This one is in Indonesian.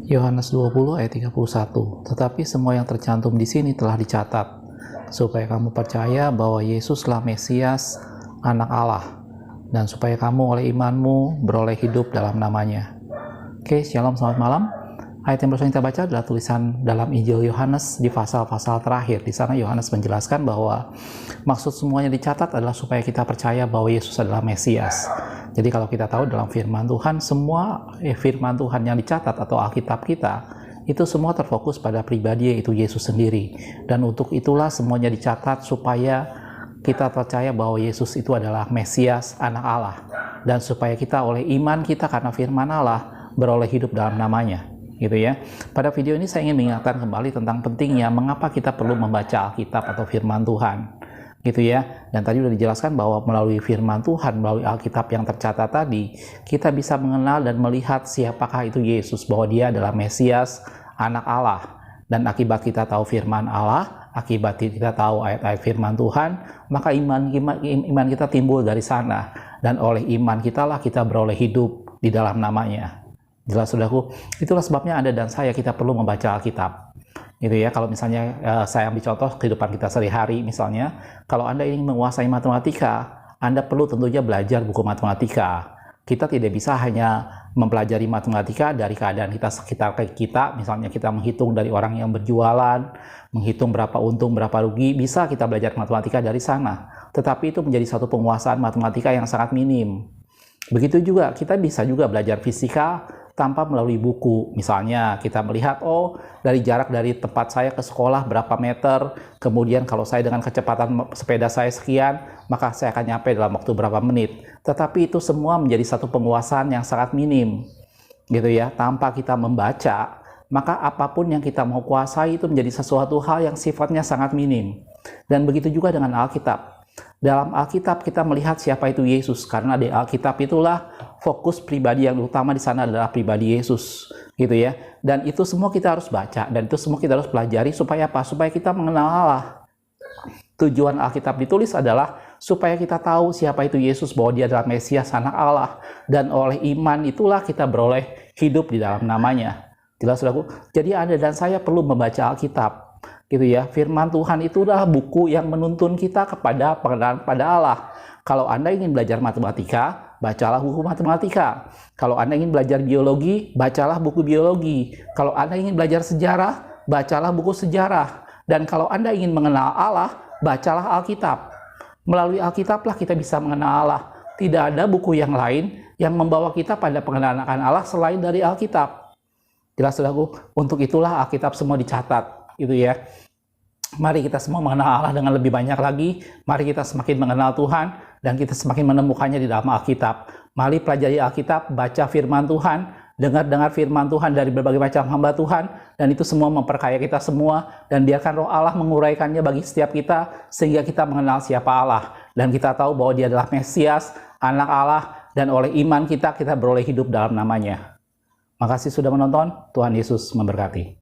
Yohanes 20 ayat 31. Tetapi semua yang tercantum di sini telah dicatat, supaya kamu percaya bahwa Yesuslah Mesias, Anak Allah, dan supaya kamu oleh imanmu beroleh hidup dalam namanya. Oke, shalom, selamat malam. Ayat yang barusan kita baca adalah tulisan dalam Injil Yohanes di pasal-pasal terakhir. Di sana Yohanes menjelaskan bahwa maksud semuanya dicatat adalah supaya kita percaya bahwa Yesus adalah Mesias. Jadi kalau kita tahu dalam firman Tuhan, semua firman Tuhan yang dicatat atau Alkitab kita, itu semua terfokus pada pribadi yaitu Yesus sendiri. Dan untuk itulah semuanya dicatat supaya kita percaya bahwa Yesus itu adalah Mesias, Anak Allah. Dan supaya kita oleh iman kita karena firman Allah beroleh hidup dalam namanya. Gitu ya. Pada video ini saya ingin mengingatkan kembali tentang pentingnya mengapa kita perlu membaca Alkitab atau firman Tuhan. Gitu ya. Dan tadi sudah dijelaskan bahwa melalui firman Tuhan, melalui Alkitab yang tercatat tadi, kita bisa mengenal dan melihat siapakah itu Yesus, bahwa dia adalah Mesias, Anak Allah. Dan akibat kita tahu firman Allah, akibat kita tahu ayat-ayat firman Tuhan, maka iman kita timbul dari sana. Dan oleh iman kitalah kita beroleh hidup di dalam namanya. Jelas saudaraku, itulah sebabnya Anda dan saya kita perlu membaca Alkitab. Gitu ya, kalau misalnya saya ambil contoh kehidupan kita sehari-hari misalnya, kalau Anda ingin menguasai matematika, Anda perlu tentunya belajar buku matematika. Kita tidak bisa hanya mempelajari matematika dari keadaan kita sekitar kita, misalnya kita menghitung dari orang yang berjualan, menghitung berapa untung, berapa rugi, bisa kita belajar matematika dari sana. Tetapi itu menjadi satu penguasaan matematika yang sangat minim. Begitu juga, kita bisa juga belajar fisika tanpa melalui buku. Misalnya kita melihat, oh dari jarak dari tempat saya ke sekolah berapa meter, kemudian kalau saya dengan kecepatan sepeda saya sekian, maka saya akan nyampe dalam waktu berapa menit. Tetapi itu semua menjadi satu penguasaan yang sangat minim. Gitu ya, tanpa kita membaca, maka apapun yang kita mau kuasai itu menjadi sesuatu hal yang sifatnya sangat minim. Dan begitu juga dengan Alkitab. Dalam Alkitab kita melihat siapa itu Yesus, karena di Alkitab itulah fokus pribadi yang utama di sana adalah pribadi Yesus, gitu ya. Dan itu semua kita harus baca, dan itu semua kita harus pelajari supaya apa? Supaya kita mengenal Allah. Tujuan Alkitab ditulis adalah supaya kita tahu siapa itu Yesus, bahwa dia adalah Mesias, Anak Allah, dan oleh iman itulah kita beroleh hidup di dalam namanya. Jelas saudaraku? Jadi Anda dan saya perlu membaca Alkitab. Gitu ya, firman Tuhan itulah buku yang menuntun kita kepada pengenalan pada Allah. Kalau Anda ingin belajar matematika, bacalah buku matematika. Kalau Anda ingin belajar biologi, bacalah buku biologi. Kalau Anda ingin belajar sejarah, bacalah buku sejarah. Dan kalau Anda ingin mengenal Allah, bacalah Alkitab. Melalui Alkitablah kita bisa mengenal Allah. Tidak ada buku yang lain yang membawa kita pada pengenalan akan Allah selain dari Alkitab. Jelas saudaraku, untuk itulah Alkitab semua dicatat. Gitu ya. Mari kita semua mengenal Allah dengan lebih banyak lagi. Mari kita semakin mengenal Tuhan dan kita semakin menemukannya di dalam Alkitab. Mari pelajari Alkitab, baca firman Tuhan, dengar firman Tuhan dari berbagai macam hamba Tuhan, dan itu semua memperkaya kita semua, dan biarkan Roh Allah menguraikannya bagi setiap kita sehingga kita mengenal siapa Allah dan kita tahu bahwa Dia adalah Mesias, Anak Allah, dan oleh iman kita beroleh hidup dalam namanya. Makasih sudah menonton. Tuhan Yesus memberkati.